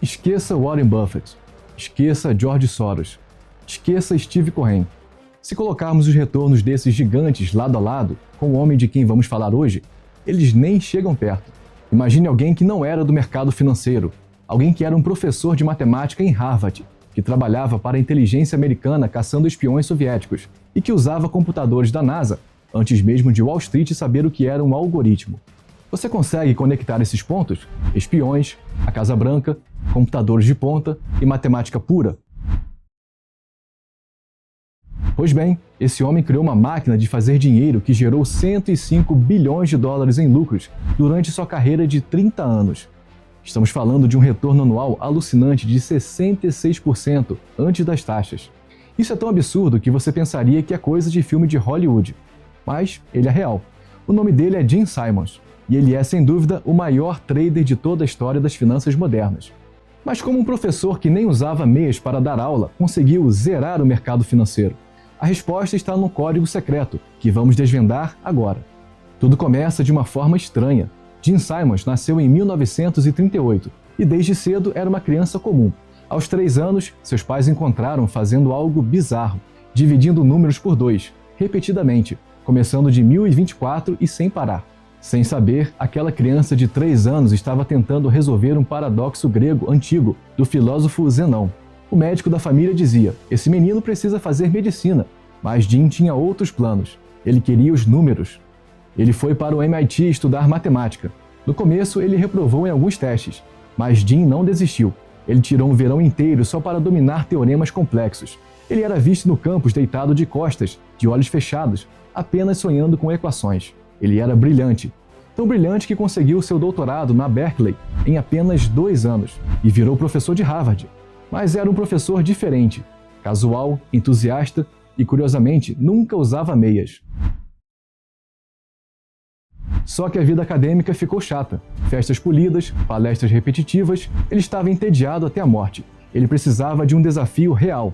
Esqueça Warren Buffett, esqueça George Soros, esqueça Steve Cohen. Se colocarmos os retornos desses gigantes lado a lado com o homem de quem vamos falar hoje, eles nem chegam perto. Imagine alguém que não era do mercado financeiro, alguém que era um professor de matemática em Harvard, que trabalhava para a inteligência americana caçando espiões soviéticos e que usava computadores da NASA antes mesmo de Wall Street saber o que era um algoritmo. Você consegue conectar esses pontos? Espiões, a Casa Branca, computadores de ponta e matemática pura? Pois bem, esse homem criou uma máquina de fazer dinheiro que gerou 105 bilhões de dólares em lucros durante sua carreira de 30 anos. Estamos falando de um retorno anual alucinante de 66% antes das taxas. Isso é tão absurdo que você pensaria que é coisa de filme de Hollywood. Mas ele é real. O nome dele é Gene Simons, e ele é, sem dúvida, o maior trader de toda a história das finanças modernas. Mas como um professor que nem usava meias para dar aula conseguiu zerar o mercado financeiro? A resposta está no código secreto, que vamos desvendar agora. Tudo começa de uma forma estranha. Gene Simons nasceu em 1938 e desde cedo era uma criança comum. Aos 3 anos, seus pais encontraram fazendo algo bizarro, dividindo números por 2, repetidamente, começando de 1024 e sem parar. Sem saber, aquela criança de 3 anos estava tentando resolver um paradoxo grego antigo do filósofo Zenão. O médico da família dizia: esse menino precisa fazer medicina, mas Gene tinha outros planos. Ele queria os números. Ele foi para o MIT estudar matemática. No começo, ele reprovou em alguns testes, mas Gene não desistiu. Ele tirou um verão inteiro só para dominar teoremas complexos. Ele era visto no campus deitado de costas, de olhos fechados, apenas sonhando com equações. Ele era brilhante. Tão brilhante que conseguiu seu doutorado na Berkeley em apenas 2 anos e virou professor de Harvard. Mas era um professor diferente, casual, entusiasta e, curiosamente, nunca usava meias. Só que a vida acadêmica ficou chata. Festas polidas, palestras repetitivas, ele estava entediado até a morte. Ele precisava de um desafio real.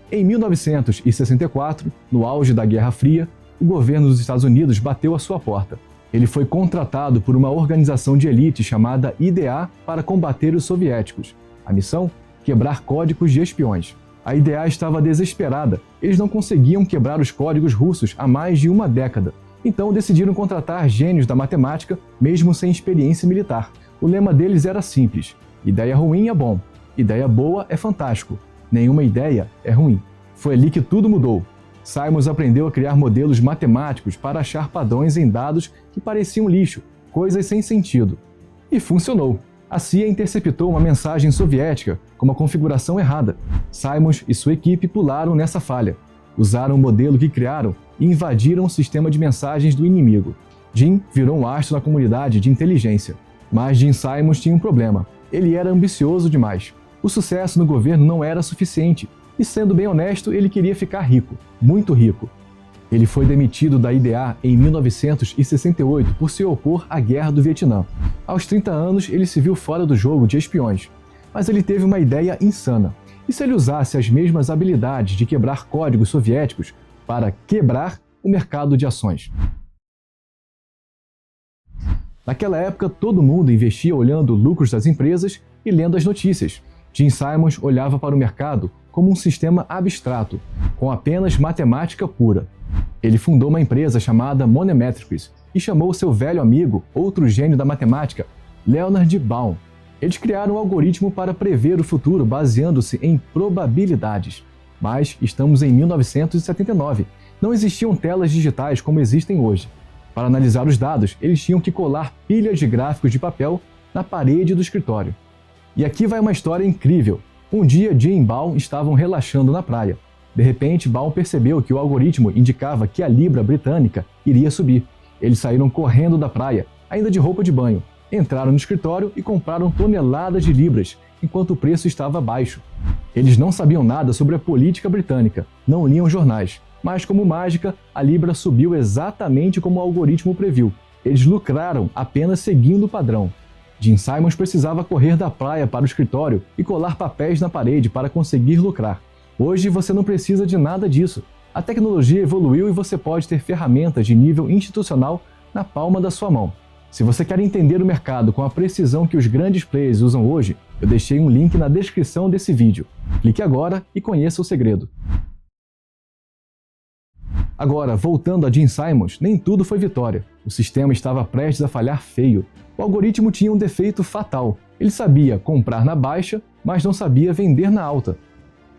Em 1964, no auge da Guerra Fria, o governo dos Estados Unidos bateu à sua porta. Ele foi contratado por uma organização de elite chamada IDA para combater os soviéticos. A missão? Quebrar códigos de espiões. A IDA estava desesperada. Eles não conseguiam quebrar os códigos russos há mais de uma década. Então decidiram contratar gênios da matemática, mesmo sem experiência militar. O lema deles era simples: ideia ruim é bom, ideia boa é fantástico, nenhuma ideia é ruim. Foi ali que tudo mudou. Simons aprendeu a criar modelos matemáticos para achar padrões em dados que pareciam lixo, coisas sem sentido. E funcionou. A CIA interceptou uma mensagem soviética com uma configuração errada. Simons e sua equipe pularam nessa falha. Usaram o modelo que criaram e invadiram o sistema de mensagens do inimigo. Gene virou um astro na comunidade de inteligência. Mas Gene Simons tinha um problema. Ele era ambicioso demais. O sucesso no governo não era suficiente. E, sendo bem honesto, ele queria ficar rico, muito rico. Ele foi demitido da IDA em 1968 por se opor à Guerra do Vietnã. Aos 30 anos, ele se viu fora do jogo de espiões. Mas ele teve uma ideia insana. E se ele usasse as mesmas habilidades de quebrar códigos soviéticos para quebrar o mercado de ações? Naquela época, todo mundo investia olhando lucros das empresas e lendo as notícias. Gene Simons olhava para o mercado como um sistema abstrato, com apenas matemática pura. Ele fundou uma empresa chamada Monemetrics e chamou seu velho amigo, outro gênio da matemática, Leonard Baum. Eles criaram um algoritmo para prever o futuro baseando-se em probabilidades. Mas estamos em 1979. Não existiam telas digitais como existem hoje. Para analisar os dados, eles tinham que colar pilhas de gráficos de papel na parede do escritório. E aqui vai uma história incrível. Um dia, Gene e Baum estavam relaxando na praia. De repente, Baum percebeu que o algoritmo indicava que a libra britânica iria subir. Eles saíram correndo da praia, ainda de roupa de banho. Entraram no escritório e compraram toneladas de libras, enquanto o preço estava baixo. Eles não sabiam nada sobre a política britânica, não liam jornais. Mas, como mágica, a libra subiu exatamente como o algoritmo previu. Eles lucraram apenas seguindo o padrão. Gene Simons precisava correr da praia para o escritório e colar papéis na parede para conseguir lucrar. Hoje você não precisa de nada disso. A tecnologia evoluiu e você pode ter ferramentas de nível institucional na palma da sua mão. Se você quer entender o mercado com a precisão que os grandes players usam hoje, eu deixei um link na descrição desse vídeo. Clique agora e conheça o segredo. Agora, voltando a Gene Simons, nem tudo foi vitória. O sistema estava prestes a falhar feio. O algoritmo tinha um defeito fatal. Ele sabia comprar na baixa, mas não sabia vender na alta.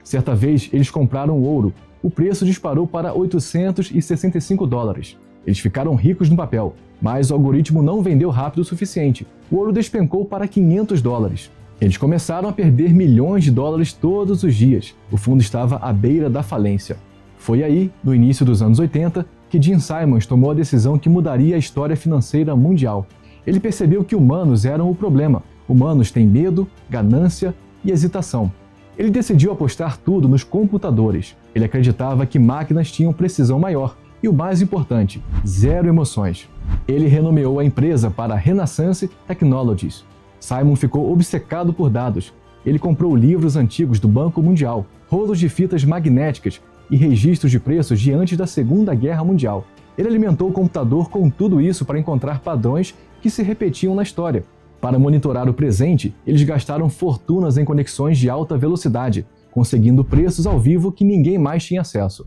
Certa vez, eles compraram ouro. O preço disparou para $865. Eles ficaram ricos no papel, mas o algoritmo não vendeu rápido o suficiente. O ouro despencou para $500. Eles começaram a perder milhões de dólares todos os dias. O fundo estava à beira da falência. Foi aí, no início dos anos 80, que Gene Simons tomou a decisão que mudaria a história financeira mundial. Ele percebeu que humanos eram o problema. Humanos têm medo, ganância e hesitação. Ele decidiu apostar tudo nos computadores. Ele acreditava que máquinas tinham precisão maior. E o mais importante, zero emoções. Ele renomeou a empresa para Renaissance Technologies. Simon ficou obcecado por dados. Ele comprou livros antigos do Banco Mundial, rolos de fitas magnéticas e registros de preços de antes da Segunda Guerra Mundial. Ele alimentou o computador com tudo isso para encontrar padrões que se repetiam na história. Para monitorar o presente, eles gastaram fortunas em conexões de alta velocidade, conseguindo preços ao vivo que ninguém mais tinha acesso.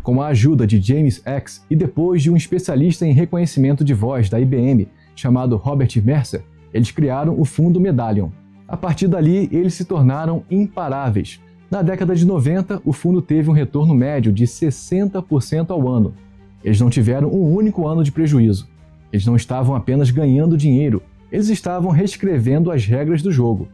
Com a ajuda de James X e depois de um especialista em reconhecimento de voz da IBM, chamado Robert Mercer, eles criaram o fundo Medallion. A partir dali, eles se tornaram imparáveis. Na década de 90, o fundo teve um retorno médio de 60% ao ano. Eles não tiveram um único ano de prejuízo. Eles não estavam apenas ganhando dinheiro, eles estavam reescrevendo as regras do jogo.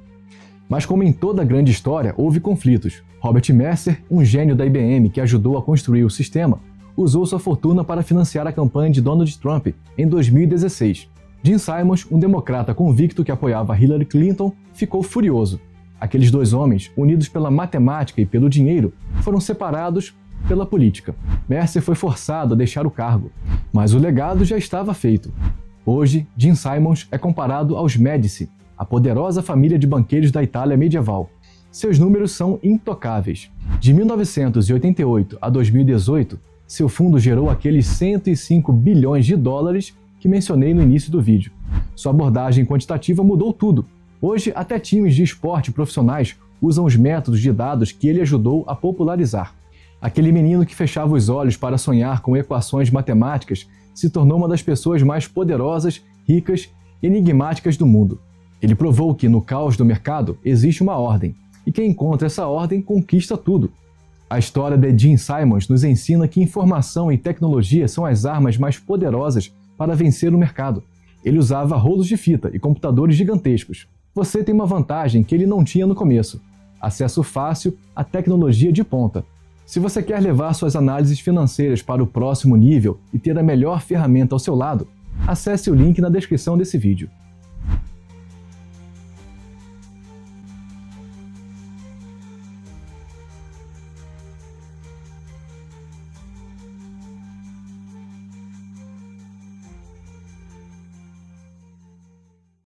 Mas como em toda grande história, houve conflitos. Robert Mercer, um gênio da IBM que ajudou a construir o sistema, usou sua fortuna para financiar a campanha de Donald Trump em 2016. Gene Simons, um democrata convicto que apoiava Hillary Clinton, ficou furioso. Aqueles dois homens, unidos pela matemática e pelo dinheiro, foram separados pela política. Mercer foi forçado a deixar o cargo, mas o legado já estava feito. Hoje, Gene Simons é comparado aos Médici, a poderosa família de banqueiros da Itália medieval. Seus números são intocáveis. De 1988 a 2018, seu fundo gerou aqueles 105 bilhões de dólares que mencionei no início do vídeo. Sua abordagem quantitativa mudou tudo. Hoje, até times de esporte profissionais usam os métodos de dados que ele ajudou a popularizar. Aquele menino que fechava os olhos para sonhar com equações matemáticas se tornou uma das pessoas mais poderosas, ricas e enigmáticas do mundo. Ele provou que, no caos do mercado, existe uma ordem, e quem encontra essa ordem conquista tudo. A história de Gene Simons nos ensina que informação e tecnologia são as armas mais poderosas para vencer o mercado. Ele usava rolos de fita e computadores gigantescos. Você tem uma vantagem que ele não tinha no começo: acesso fácil à tecnologia de ponta. Se você quer levar suas análises financeiras para o próximo nível e ter a melhor ferramenta ao seu lado, acesse o link na descrição desse vídeo.